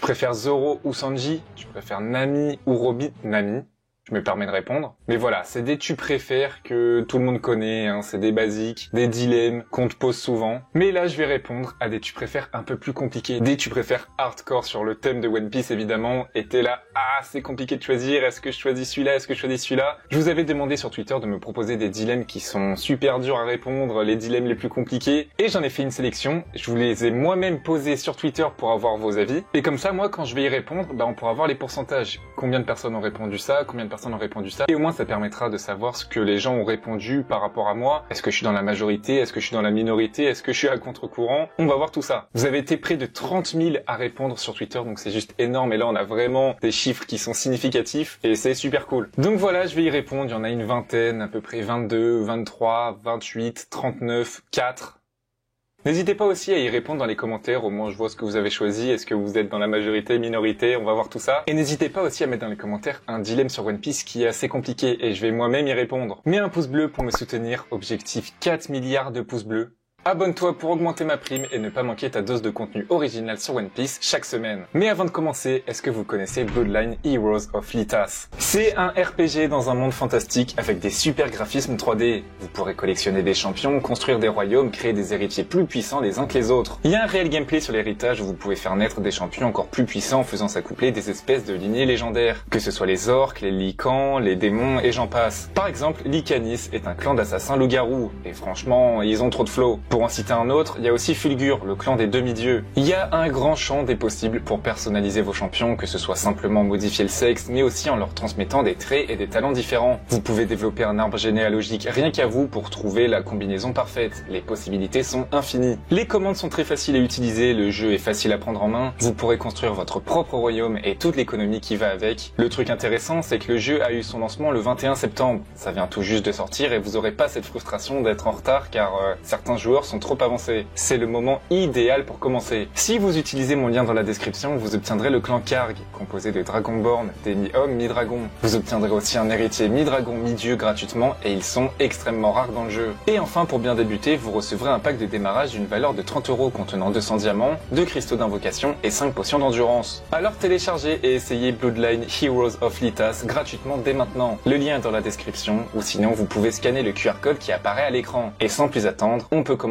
préfères Zoro ou Sanji? Tu préfères Nami ou Robin? Nami. Je me permets de répondre. Mais voilà, c'est des tu préfères que tout le monde connaît, hein, c'est des basiques, des dilemmes qu'on te pose souvent. Mais là, je vais répondre à des tu préfères un peu plus compliqués. Des tu préfères hardcore sur le thème de One Piece, évidemment. Et t'es là, ah, c'est compliqué de choisir, est-ce que je choisis celui-là, est-ce que je choisis celui-là? Je vous avais demandé sur Twitter de me proposer des dilemmes qui sont super durs à répondre, les dilemmes les plus compliqués. Et j'en ai fait une sélection. Je vous les ai moi-même posés sur Twitter pour avoir vos avis. Et comme ça, moi, quand je vais y répondre, on pourra voir les pourcentages. Combien de personnes ont répondu ça, combien de personnes ont répondu ça, et au moins ça permettra de savoir ce que les gens ont répondu par rapport à moi. Est-ce que je suis dans la majorité, est-ce que je suis dans la minorité, est-ce que je suis à contre-courant? On va voir tout ça. Vous avez été près de 30 000 à répondre sur Twitter, donc c'est juste énorme, et là on a vraiment des chiffres qui sont significatifs, et c'est super cool. Donc voilà, je vais y répondre, il y en a une vingtaine, à peu près 22, 23, 28, 39, 4... N'hésitez pas aussi à y répondre dans les commentaires, au moins je vois ce que vous avez choisi, est-ce que vous êtes dans la majorité, minorité, on va voir tout ça. Et n'hésitez pas aussi à mettre dans les commentaires un dilemme sur One Piece qui est assez compliqué, et je vais moi-même y répondre. Mets un pouce bleu pour me soutenir, objectif 4 milliards de pouces bleus. Abonne-toi pour augmenter ma prime et ne pas manquer ta dose de contenu original sur One Piece chaque semaine. Mais avant de commencer, est-ce que vous connaissez Bloodline Heroes of Lithas? C'est un RPG dans un monde fantastique avec des super graphismes 3D. Vous pourrez collectionner des champions, construire des royaumes, créer des héritiers plus puissants les uns que les autres. Il y a un réel gameplay sur l'héritage où vous pouvez faire naître des champions encore plus puissants en faisant s'accoupler des espèces de lignées légendaires. Que ce soit les orques, les lycans, les démons et j'en passe. Par exemple, Lycanis est un clan d'assassins loups-garous. Et franchement, ils ont trop de flow. Pour en citer un autre, il y a aussi Fulgur, le clan des demi-dieux. Il y a un grand champ des possibles pour personnaliser vos champions, que ce soit simplement modifier le sexe, mais aussi en leur transmettant des traits et des talents différents. Vous pouvez développer un arbre généalogique rien qu'à vous pour trouver la combinaison parfaite. Les possibilités sont infinies. Les commandes sont très faciles à utiliser, le jeu est facile à prendre en main, vous pourrez construire votre propre royaume et toute l'économie qui va avec. Le truc intéressant, c'est que le jeu a eu son lancement le 21 septembre. Ça vient tout juste de sortir et vous aurez pas cette frustration d'être en retard car certains joueurs sont trop avancés. C'est le moment idéal pour commencer. Si vous utilisez mon lien dans la description, vous obtiendrez le clan Karg, composé de Dragonborn, des mi-hommes, mi-dragons. Vous obtiendrez aussi un héritier mi-dragon, mi-dieu gratuitement, et ils sont extrêmement rares dans le jeu. Et enfin, pour bien débuter, vous recevrez un pack de démarrage d'une valeur de 30 € contenant 200 diamants, 2 cristaux d'invocation et 5 potions d'endurance. Alors téléchargez et essayez Bloodline Heroes of Lithas gratuitement dès maintenant. Le lien est dans la description, ou sinon vous pouvez scanner le QR code qui apparaît à l'écran. Et sans plus attendre, on peut commencer.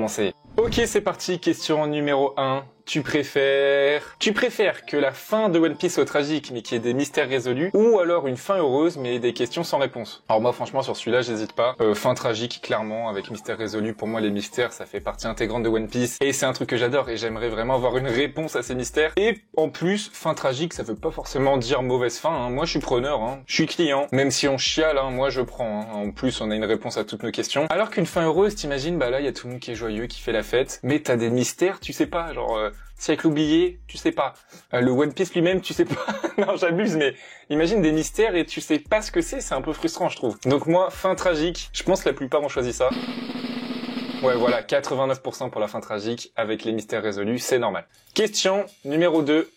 Ok, c'est parti, question numéro 1. Tu préfères que la fin de One Piece soit tragique mais qu'il y ait des mystères résolus, ou alors une fin heureuse mais des questions sans réponse? Alors moi franchement sur celui-là j'hésite pas. Fin tragique clairement avec mystères résolus. Pour moi les mystères ça fait partie intégrante de One Piece et c'est un truc que j'adore et j'aimerais vraiment avoir une réponse à ces mystères. Et en plus fin tragique ça veut pas forcément dire mauvaise fin, hein. Moi je suis preneur, hein. Je suis client. Même si on chiale, hein, moi je prends. Hein. En plus on a une réponse à toutes nos questions. Alors qu'une fin heureuse t'imagines, bah là il y a tout le monde qui est joyeux, qui fait la fête, mais t'as des mystères, tu sais pas, genre si avec l'oublié, tu sais pas. Le One Piece lui-même, tu sais pas. Non, j'abuse, mais imagine des mystères et tu sais pas ce que c'est un peu frustrant, je trouve. Donc moi, fin tragique, je pense que la plupart ont choisi ça. Ouais, voilà, 89% pour la fin tragique, avec les mystères résolus, c'est normal. Question numéro 2.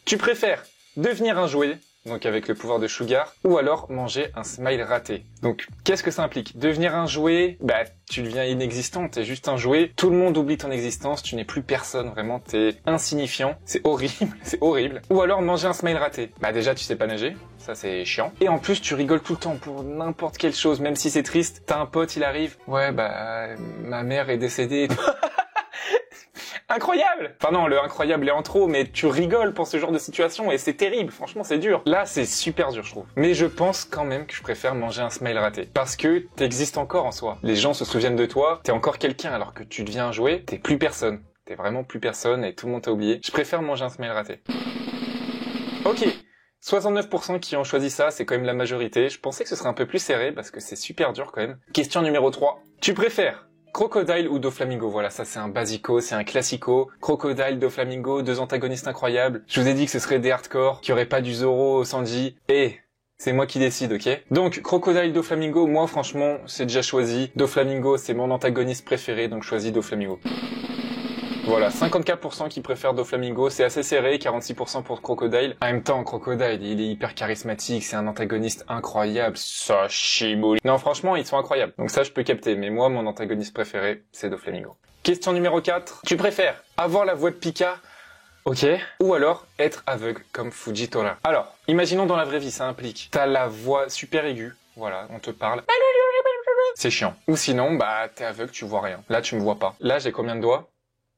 Tu préfères devenir un jouet, donc avec le pouvoir de Sugar, ou alors manger un smile raté? Donc, qu'est-ce que ça implique? Devenir un jouet, bah, tu deviens inexistant, t'es juste un jouet, tout le monde oublie ton existence, tu n'es plus personne, vraiment, t'es insignifiant, c'est horrible, c'est horrible. Ou alors manger un smile raté. Bah déjà, tu sais pas nager, ça c'est chiant. Et en plus, tu rigoles tout le temps pour n'importe quelle chose, même si c'est triste, t'as un pote, il arrive, ouais, bah, ma mère est décédée. Incroyable! Enfin non, le incroyable est en trop, mais tu rigoles pour ce genre de situation et c'est terrible, franchement c'est dur. Là c'est super dur je trouve. Mais je pense quand même que je préfère manger un smile raté. Parce que t'existes encore en soi. Les gens se souviennent de toi, t'es encore quelqu'un alors que tu deviens un jouet, t'es plus personne. T'es vraiment plus personne et tout le monde t'a oublié. Je préfère manger un smile raté. Ok. 69% qui ont choisi ça, c'est quand même la majorité. Je pensais que ce serait un peu plus serré parce que c'est super dur quand même. Question numéro 3. Tu préfères Crocodile ou Doflamingo? Voilà, ça c'est un basico, c'est un classico. Crocodile, Doflamingo, deux antagonistes incroyables. Je vous ai dit que ce serait des hardcore, qu'il n'y aurait pas du Zoro, Sanji. Et c'est moi qui décide, ok? Donc, Crocodile, Doflamingo, moi franchement, c'est déjà choisi. Doflamingo, c'est mon antagoniste préféré, donc je choisis Doflamingo. Voilà, 54% qui préfèrent Doflamingo, c'est assez serré, 46% pour Crocodile. En même temps, Crocodile, il est hyper charismatique, c'est un antagoniste incroyable, Sashimori. Non, franchement, ils sont incroyables, donc ça je peux capter, mais moi, mon antagoniste préféré, c'est Doflamingo. Question numéro 4, tu préfères avoir la voix de Pika Ok. Ou alors être aveugle comme Fujitora. Alors, imaginons dans la vraie vie, ça implique t'as la voix super aiguë, voilà, on te parle. C'est chiant. Ou sinon, bah t'es aveugle, tu vois rien. Là, tu me vois pas. Là, j'ai combien de doigts?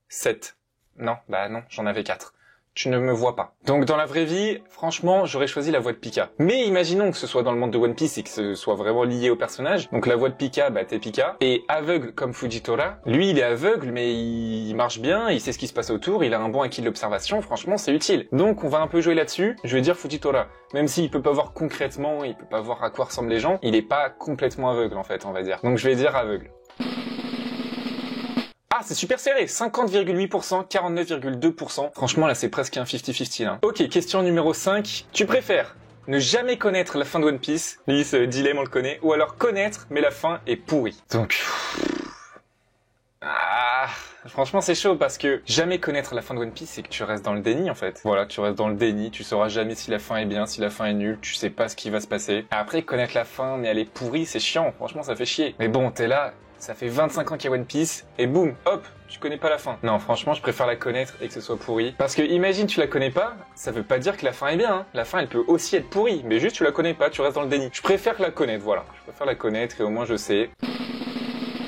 7. Non, bah non, j'en avais 4. Tu ne me vois pas. Donc dans la vraie vie, franchement, j'aurais choisi la voix de Pika. Mais imaginons que ce soit dans le monde de One Piece et que ce soit vraiment lié au personnage. Donc la voix de Pika, bah t'es Pika. Et aveugle comme Fujitora, lui il est aveugle mais il marche bien, il sait ce qui se passe autour, il a un bon acquis de l'observation, franchement c'est utile. Donc on va un peu jouer là-dessus, je vais dire Fujitora. Même s'il peut pas voir concrètement, il peut pas voir à quoi ressemblent les gens, il est pas complètement aveugle en fait, on va dire. Donc je vais dire aveugle. Ah, c'est super serré, 50,8%, 49,2%. Franchement, là, c'est presque un 50-50, là. Ok, question numéro 5. Tu préfères ne jamais connaître la fin de One Piece, lui, ce dilemme, on le connaît, ou alors connaître, mais la fin est pourrie. Donc... Ah, franchement, c'est chaud parce que jamais connaître la fin de One Piece, c'est que tu restes dans le déni, en fait. Voilà, tu restes dans le déni, tu sauras jamais si la fin est bien, si la fin est nulle, tu sais pas ce qui va se passer. Après, connaître la fin, mais elle est pourrie, c'est chiant, franchement, ça fait chier. Mais bon, t'es là... Ça fait 25 ans qu'il y a One Piece, et boum, hop, tu connais pas la fin. Non, franchement, je préfère la connaître et que ce soit pourri. Parce que imagine, tu la connais pas, ça veut pas dire que la fin est bien, hein. La fin, elle peut aussi être pourrie, mais juste tu la connais pas, tu restes dans le déni. Je préfère la connaître, voilà. Je préfère la connaître et au moins je sais.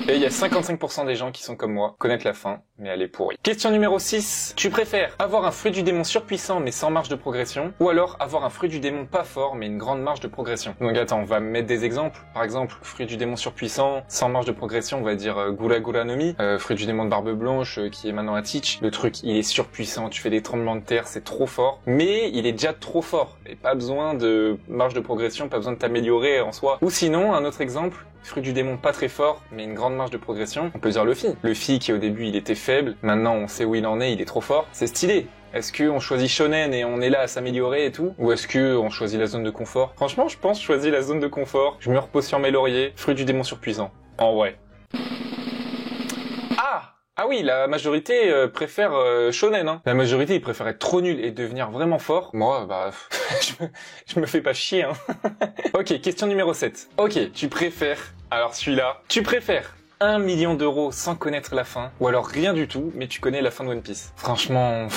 Et il y a 55% des gens qui sont comme moi, connaître la fin, mais elle est pourrie. Question numéro 6. Tu préfères avoir un fruit du démon surpuissant mais sans marge de progression, ou alors avoir un fruit du démon pas fort mais une grande marge de progression? Donc attends, on va mettre des exemples. Par exemple, fruit du démon surpuissant, sans marge de progression, on va dire Gura Gura no Mi, fruit du démon de barbe blanche qui est maintenant à Teach. Le truc, il est surpuissant, tu fais des tremblements de terre, c'est trop fort, mais il est déjà trop fort. Et pas besoin de marge de progression, pas besoin de t'améliorer en soi. Ou sinon, un autre exemple, fruit du démon pas très fort, mais une grande marge de progression, on peut dire Luffy. Luffy qui au début il était faible, maintenant on sait où il en est, il est trop fort. C'est stylé. Est-ce qu'on choisit shonen et on est là à s'améliorer et tout? Ou est-ce qu'on choisit la zone de confort? Franchement, je pense choisir la zone de confort. Je me repose sur mes lauriers. Fruit du démon surpuissant. En vrai. Ah oui, la majorité préfère shonen, hein. La majorité, ils préfèrent être trop nul et devenir vraiment fort. Moi, bah, je me fais pas chier, hein. Ok, question numéro 7. Ok, tu préfères... Alors celui-là, tu préfères 1 million d'euros sans connaître la fin, ou alors rien du tout, mais tu connais la fin de One Piece? Franchement...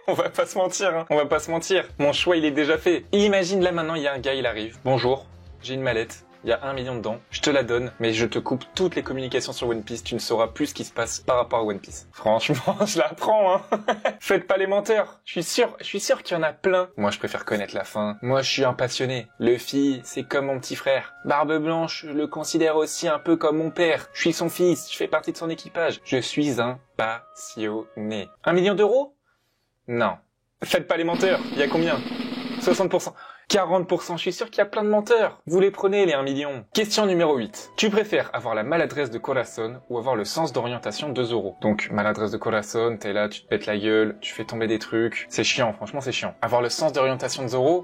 On va pas se mentir, hein. On va pas se mentir. Mon choix, il est déjà fait. Imagine, là, maintenant, il y a un gars, il arrive. Bonjour, j'ai une mallette. Il y a 1 million dedans, je te la donne, mais je te coupe toutes les communications sur One Piece, tu ne sauras plus ce qui se passe par rapport à One Piece. Franchement, je la prends, hein. Faites pas les menteurs. Je suis sûr qu'il y en a plein. Moi, je préfère connaître la fin. Moi, je suis un passionné. Luffy, c'est comme mon petit frère. Barbe Blanche, je le considère aussi un peu comme mon père. Je suis son fils, je fais partie de son équipage. Je suis un passionné. 1 million d'euros? Non. Faites pas les menteurs. Il y a combien? 60%. 40%, je suis sûr qu'il y a plein de menteurs. Vous les prenez, les 1 million. Question numéro 8. Tu préfères avoir la maladresse de Corazon ou avoir le sens d'orientation de Zoro? Donc, maladresse de Corazon, t'es là, tu te pètes la gueule, tu fais tomber des trucs. C'est chiant, franchement, c'est chiant. Avoir le sens d'orientation de Zoro,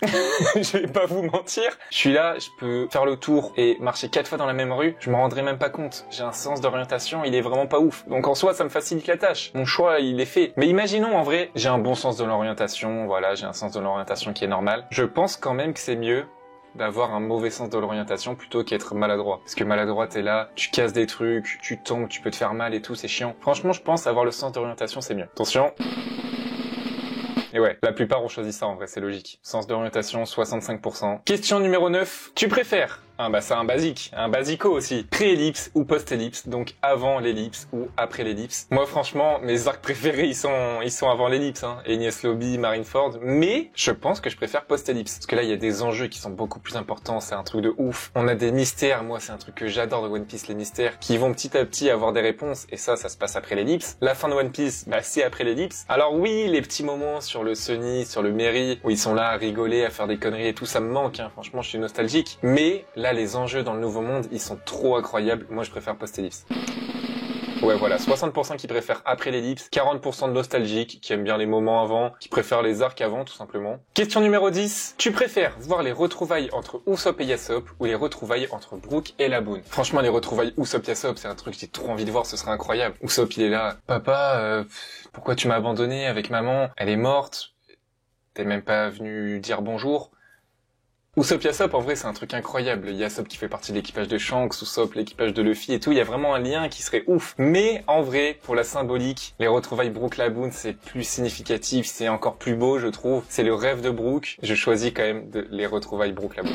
je vais pas vous mentir. Je suis là, je peux faire le tour et marcher 4 fois dans la même rue, je m'en rendrai même pas compte. J'ai un sens d'orientation, il est vraiment pas ouf. Donc en soi, ça me facilite la tâche. Mon choix, il est fait. Mais imaginons, en vrai, j'ai un bon sens de l'orientation, voilà, j'ai un sens de l'orientation qui est normal. Je pense quand même que c'est mieux d'avoir un mauvais sens de l'orientation plutôt qu'être maladroit. Parce que maladroit, t'es là, tu casses des trucs, tu tombes, tu peux te faire mal et tout, c'est chiant. Franchement, je pense avoir le sens d'orientation, c'est mieux. Attention. Et ouais, la plupart ont choisi ça en vrai, c'est logique. Sens d'orientation, 65%. Question numéro 9. Tu préfères Ah bah c'est un basique, un basico aussi. Pré-ellipse ou post-ellipse, donc avant l'ellipse ou après l'ellipse. Moi franchement, mes arcs préférés ils sont avant l'ellipse, hein. Enies Lobby, Marineford, mais je pense que je préfère post-ellipse. Parce que là il y a des enjeux qui sont beaucoup plus importants, c'est un truc de ouf. On a des mystères, moi c'est un truc que j'adore de One Piece, les mystères, qui vont petit à petit avoir des réponses, et ça se passe après l'ellipse. La fin de One Piece, bah c'est après l'ellipse. Alors oui, les petits moments sur le Sunny, sur le Merry, où ils sont là à rigoler, à faire des conneries et tout, ça me manque, hein. Franchement je suis nostalgique. Mais là les enjeux dans le Nouveau Monde, ils sont trop incroyables. Moi, je préfère post-ellipse. Ouais, voilà, 60% qui préfèrent après l'ellipse, 40% de nostalgiques, qui aiment bien les moments avant, qui préfèrent les arcs avant, tout simplement. Question numéro 10. Tu préfères voir les retrouvailles entre Usopp et Yasopp ou les retrouvailles entre Brook et Laboon? Franchement, les retrouvailles Usopp-Yasopp, c'est un truc que j'ai trop envie de voir, ce serait incroyable. Usopp, il est là. Papa, pourquoi tu m'as abandonné avec maman? Elle est morte. T'es même pas venu dire bonjour. Usopp Yasopp, en vrai, c'est un truc incroyable. Yasopp qui fait partie de l'équipage de Shanks, Usopp, l'équipage de Luffy et tout. Il y a vraiment un lien qui serait ouf. Mais, en vrai, pour la symbolique, les retrouvailles Brook Laboon, c'est plus significatif, c'est encore plus beau, je trouve. C'est le rêve de Brook. Je choisis quand même les retrouvailles Brook Laboon.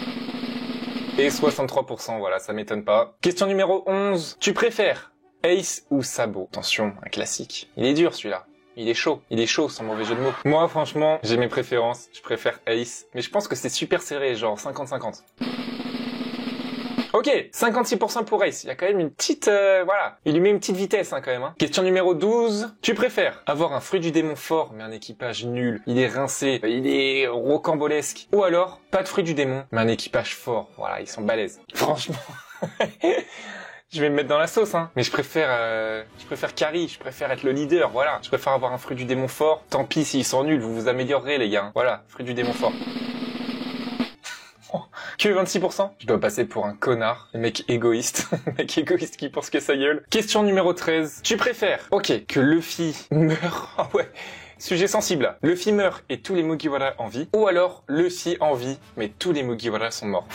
Et 63%, voilà, ça m'étonne pas. Question numéro 11. Tu préfères Ace ou Sabo? Attention, un classique. Il est dur, celui-là. Il est chaud, sans mauvais jeu de mots. Moi, franchement, j'ai mes préférences. Je préfère Ace. Mais je pense que c'est super serré, genre 50-50. Ok, 56% pour Ace. Il y a quand même une petite... voilà. Il lui met une petite vitesse, hein, quand même. Hein. Question numéro 12. Tu préfères avoir un fruit du démon fort, mais un équipage nul. Il est rincé, il est rocambolesque. Ou alors, pas de fruit du démon, mais un équipage fort. Voilà, ils sont balèzes. Franchement... Je vais me mettre dans la sauce, hein. Mais je préfère carry, je préfère être le leader, voilà. Je préfère avoir un fruit du démon fort. Tant pis s'ils sont nuls, vous vous améliorerez, les gars. Voilà, fruit du démon fort. Que 26%? Je dois passer pour un connard. Le mec égoïste. Le mec égoïste qui pense que sa gueule. Question numéro 13. Tu préfères, ok, que Luffy meure. Ah ouais. Sujet sensible là. Luffy meurt et tous les Mugiwara en vie. Ou alors, Luffy en vie, mais tous les Mugiwara sont morts.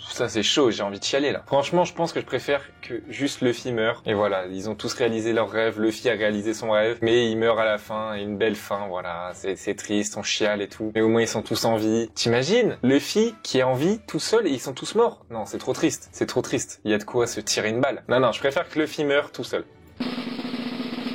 Ça c'est chaud, j'ai envie de chialer là. Franchement, je pense que je préfère que juste Luffy meure. Et voilà, ils ont tous réalisé leur rêve, Luffy a réalisé son rêve, mais il meurt à la fin, et une belle fin, voilà. C'est triste, on chiale et tout. Mais au moins ils sont tous en vie. T'imagines Luffy qui est en vie tout seul et ils sont tous morts? Non, c'est trop triste, c'est trop triste. Il y a de quoi se tirer une balle. Non, je préfère que Luffy meure tout seul.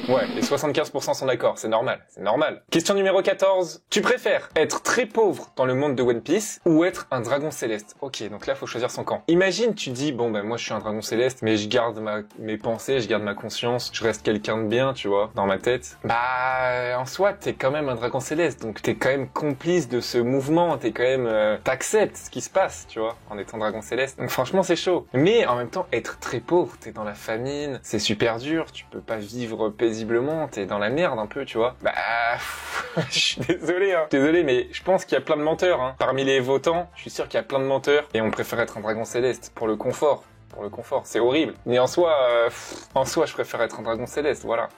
Ouais, et 75% sont d'accord, c'est normal, c'est normal. Question numéro 14. Tu préfères être très pauvre dans le monde de One Piece ou être un dragon céleste? Ok, donc là, faut choisir son camp. Imagine, tu dis, bon, ben moi, je suis un dragon céleste, mais je garde mes pensées, je garde ma conscience, je reste quelqu'un de bien, tu vois, dans ma tête. Bah, en soi, t'es quand même un dragon céleste, donc t'es quand même complice de ce mouvement, t'es quand même... t'acceptes ce qui se passe, tu vois, en étant dragon céleste. Donc franchement, c'est chaud. Mais en même temps, être très pauvre, t'es dans la famine, c'est super dur, tu peux pas vivre paisiblement, t'es dans la merde un peu, tu vois. Bah, je suis désolé, hein. Désolé, mais je pense qu'il y a plein de menteurs, hein. Parmi les votants, je suis sûr qu'il y a plein de menteurs, et on préfère être un dragon céleste pour le confort. Pour le confort, c'est horrible. Mais en soi, je préfère être un dragon céleste, voilà.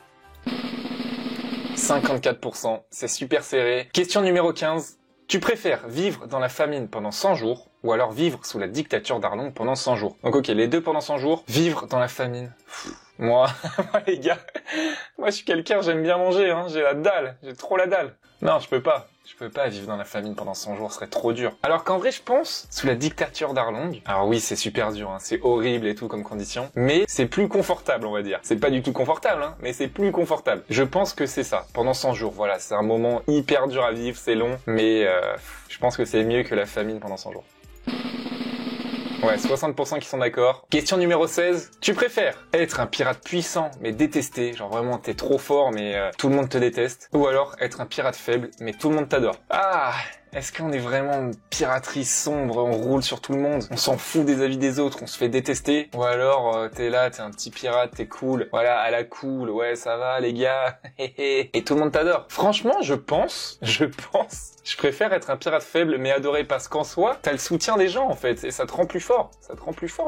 54%, c'est super serré. Question numéro 15. Tu préfères vivre dans la famine pendant 100 jours ou alors vivre sous la dictature d'Arlong pendant 100 jours? Donc ok, les deux pendant 100 jours, vivre dans la famine. Moi, les gars, moi je suis quelqu'un, j'aime bien manger, hein, j'ai la dalle, j'ai trop la dalle. Non, je peux pas vivre dans la famine pendant 100 jours, ce serait trop dur. Alors qu'en vrai, je pense, sous la dictature d'Arlong, alors oui, c'est super dur, hein, c'est horrible et tout comme condition, mais c'est plus confortable, on va dire. C'est pas du tout confortable, hein, mais c'est plus confortable. Je pense que c'est ça, pendant 100 jours, voilà, c'est un moment hyper dur à vivre, c'est long, mais je pense que c'est mieux que la famine pendant 100 jours. Ouais, 60% qui sont d'accord. Question numéro 16. Tu préfères être un pirate puissant mais détesté, genre vraiment t'es trop fort mais tout le monde te déteste, ou alors être un pirate faible mais tout le monde t'adore? Ah, est-ce qu'on est vraiment une piraterie sombre, on roule sur tout le monde, on s'en fout des avis des autres, on se fait détester? Ou alors t'es là, t'es un petit pirate, t'es cool, voilà, à la cool, ouais ça va les gars, et tout le monde t'adore? Franchement, je pense, je préfère être un pirate faible mais adoré parce qu'en soi, t'as le soutien des gens en fait, et ça te rend plus fort,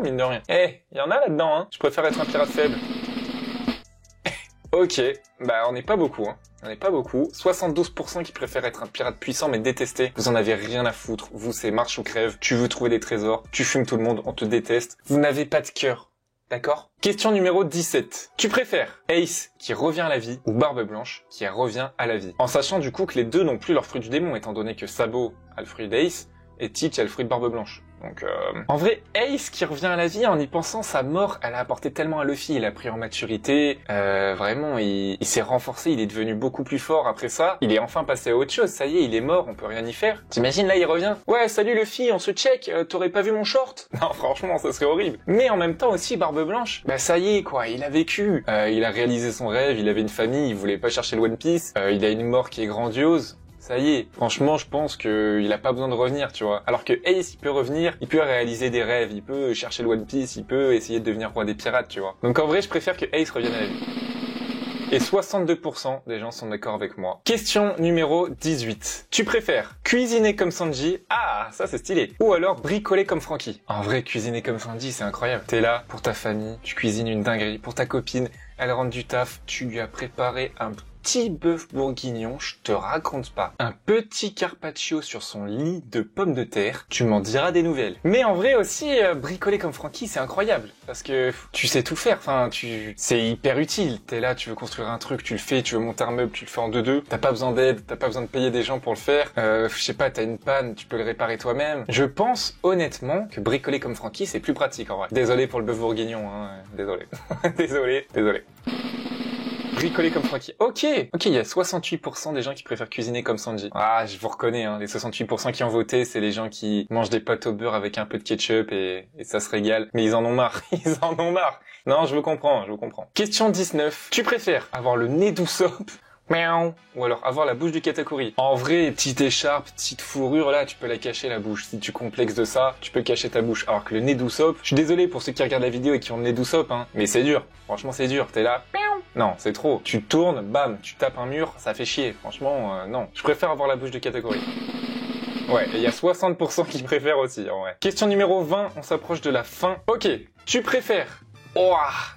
mine de rien. Y en a là-dedans, hein, je préfère être un pirate faible. Ok, bah on n'est pas beaucoup, hein. On n'est pas beaucoup. 72% qui préfèrent être un pirate puissant mais détesté. Vous en avez rien à foutre. Vous, c'est marche ou crève. Tu veux trouver des trésors. Tu fumes tout le monde. On te déteste. Vous n'avez pas de cœur. D'accord? Question numéro 17. Tu préfères Ace qui revient à la vie ou Barbe Blanche qui revient à la vie? En sachant du coup que les deux n'ont plus leur fruit du démon étant donné que Sabo a le fruit d'Ace et Teach a le fruit de Barbe Blanche. Donc, en vrai, Ace qui revient à la vie, en y pensant, sa mort, elle a apporté tellement à Luffy, il a pris en maturité, vraiment, il s'est renforcé, il est devenu beaucoup plus fort après ça, il est enfin passé à autre chose, ça y est, il est mort, on peut rien y faire. T'imagines, là, il revient. Ouais, salut Luffy, on se check, t'aurais pas vu mon short? Non, franchement, ça serait horrible. Mais en même temps aussi, Barbe Blanche, bah ça y est, quoi, il a vécu, il a réalisé son rêve, il avait une famille, il voulait pas chercher le One Piece, il a une mort qui est grandiose. Ça y est, franchement, je pense qu'il a pas besoin de revenir, tu vois. Alors que Ace, il peut revenir, il peut réaliser des rêves, il peut chercher le One Piece, il peut essayer de devenir roi des pirates, tu vois. Donc en vrai, je préfère que Ace revienne à la vie. Et 62% des gens sont d'accord avec moi. Question numéro 18. Tu préfères cuisiner comme Sanji? Ah, ça c'est stylé. Ou alors bricoler comme Franky? En vrai, cuisiner comme Sanji, c'est incroyable. T'es là pour ta famille, tu cuisines une dinguerie. Pour ta copine, elle rentre du taf, tu lui as préparé un petit bœuf bourguignon, je te raconte pas. Un petit carpaccio sur son lit de pommes de terre, tu m'en diras des nouvelles. Mais en vrai aussi, bricoler comme Francky, c'est incroyable. Parce que tu sais tout faire, enfin, c'est hyper utile. T'es là, tu veux construire un truc, tu le fais, tu veux monter un meuble, tu le fais en 2-2. T'as pas besoin d'aide, t'as pas besoin de payer des gens pour le faire. Je sais pas, t'as une panne, tu peux le réparer toi-même. Je pense honnêtement que bricoler comme Francky, c'est plus pratique en vrai. Désolé pour le bœuf bourguignon, hein, désolé. désolé. Bricoler comme Francky. Ok, il y a 68% des gens qui préfèrent cuisiner comme Sanji. Ah, je vous reconnais, hein, les 68% qui ont voté, c'est les gens qui mangent des pâtes au beurre avec un peu de ketchup et ça se régale. Mais ils en ont marre, ils en ont marre. Non, je vous comprends. Question 19. Tu préfères avoir le nez d'Usopp miaou, ou alors avoir la bouche du Katakuri? En vrai, petite écharpe, petite fourrure, là, tu peux la cacher la bouche. Si tu complexes de ça, tu peux cacher ta bouche. Alors que le nez d'Usopp, je suis désolé pour ceux qui regardent la vidéo et qui ont le nez d'Usopp, hein, mais c'est dur. Franchement, c'est dur. T'es là, miaou. Non, c'est trop. Tu tournes, bam, tu tapes un mur, ça fait chier. Franchement, non. Je préfère avoir la bouche du Katakuri. Ouais, et il y a 60% qui préfèrent aussi, en vrai. Question numéro 20, on s'approche de la fin. Ok, tu préfères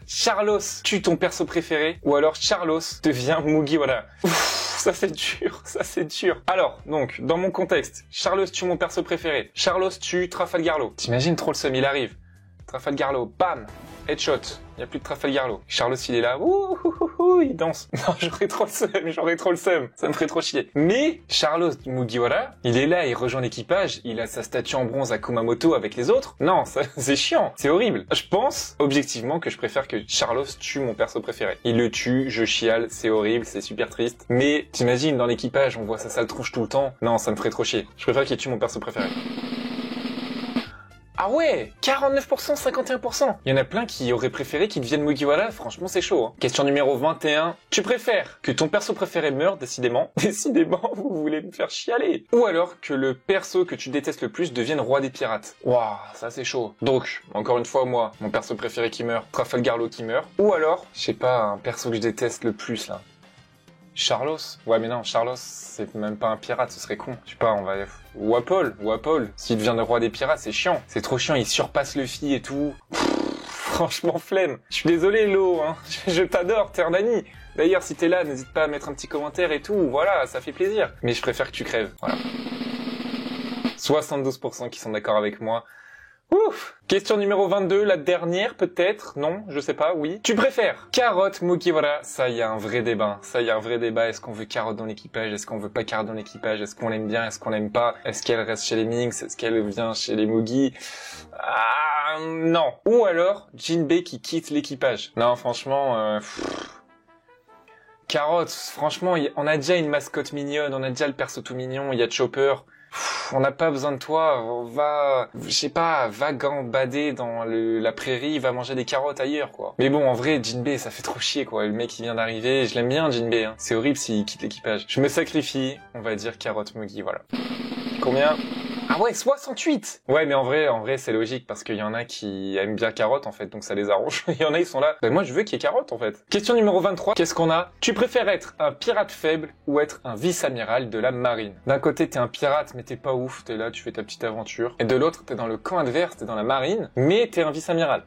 Charlos tue ton perso préféré, ou alors Charlos devient Mugiwara. Ça c'est dur. Alors, donc, dans mon contexte, Charlos tue mon perso préféré. Charlos tue Trafalgarlo. T'imagines trop le seum, il arrive. Trafalgarlo, bam, headshot. Il y a plus de Trafalgarlo. Charlos, il est là, il danse. Non, j'aurais trop le seum. Ça me ferait trop chier. Mais Charlos Mugiwara, il est là, il rejoint l'équipage, il a sa statue en bronze à Kumamoto avec les autres. Non, ça, c'est chiant, c'est horrible. Je pense, objectivement, que je préfère que Charlos tue mon perso préféré. Il le tue, je chiale, c'est horrible, c'est super triste. Mais t'imagines, dans l'équipage, on voit sa sale tronche tout le temps. Non, ça me ferait trop chier. Je préfère qu'il tue mon perso préféré. Ah ouais, 49%, 51%. Il y en a plein qui auraient préféré qu'ils deviennent Mugiwara, franchement c'est chaud. Hein. Question numéro 21. Tu préfères que ton perso préféré meure, décidément, vous voulez me faire chialer. Ou alors que le perso que tu détestes le plus devienne roi des pirates. Waouh, ça c'est chaud. Donc, encore une fois, moi, mon perso préféré qui meurt, Trafalgarlo qui meurt. Ou alors, je sais pas, un perso que je déteste le plus là. Charlos? Ouais mais non, Charlos, c'est même pas un pirate, ce serait con. Je sais pas, on va... Ou Apple. S'il devient le roi des pirates, c'est chiant. C'est trop chiant, il surpasse Luffy et tout. Franchement, flemme. Je suis désolé, Lo, hein. Je t'adore, t'es un ami. D'ailleurs, si t'es là, n'hésite pas à mettre un petit commentaire et tout. Voilà, ça fait plaisir. Mais je préfère que tu crèves, voilà. 72% qui sont d'accord avec moi. Ouf! Question numéro 22, la dernière peut-être? Non, je sais pas, oui. Tu préfères Carotte Mugiwara? Ça, il y a un vrai débat. Est-ce qu'on veut Carotte dans l'équipage? Est-ce qu'on veut pas Carotte dans l'équipage? Est-ce qu'on l'aime bien? Est-ce qu'on l'aime pas? Est-ce qu'elle reste chez les Minx? Est-ce qu'elle vient chez les Mugi? Ah, non. Ou alors, Jinbei qui quitte l'équipage. Non, franchement, Carotte, franchement, on a déjà une mascotte mignonne, on a déjà le perso tout mignon, il y a Chopper. On n'a pas besoin de toi, va gambader dans la prairie, va manger des carottes ailleurs, quoi. Mais bon, en vrai, Jinbei, ça fait trop chier, quoi. Le mec, il vient d'arriver, je l'aime bien, Jinbei, hein. C'est horrible s'il quitte l'équipage. Je me sacrifie, on va dire carotte Mugi, voilà. Combien? Ah ouais, 68! Ouais, mais en vrai, c'est logique, parce qu'il y en a qui aiment bien carotte, en fait, donc ça les arrange. Il y en a, ils sont là. Ben moi, je veux qu'il y ait carotte, en fait. Question numéro 23. Qu'est-ce qu'on a? Tu préfères être un pirate faible ou être un vice-amiral de la marine? D'un côté, t'es un pirate, mais t'es pas ouf, t'es là, tu fais ta petite aventure. Et de l'autre, t'es dans le camp adverse, t'es dans la marine, mais t'es un vice-amiral.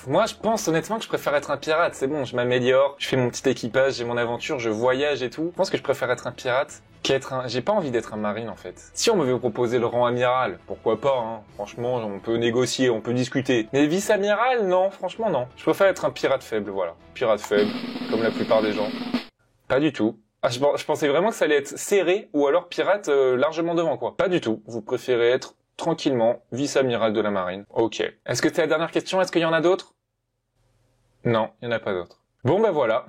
Moi, je pense honnêtement que je préfère être un pirate. C'est bon, je m'améliore, je fais mon petit équipage, j'ai mon aventure, je voyage et tout. Je pense que je préfère être un pirate qu'être un... J'ai pas envie d'être un marine, en fait. Si on m'avait proposé le rang amiral, pourquoi pas, hein. Franchement, on peut négocier, on peut discuter. Mais vice-amiral, non, franchement, non. Je préfère être un pirate faible, voilà. Pirate faible, comme la plupart des gens. Pas du tout. Ah, je pensais vraiment que ça allait être serré, ou alors pirate largement devant, quoi. Pas du tout. Vous préférez être tranquillement vice-amiral de la marine. Ok. Est-ce que c'est la dernière question? Est-ce qu'il y en a d'autres? Non, il n'y en a pas d'autres. Bon, bah voilà.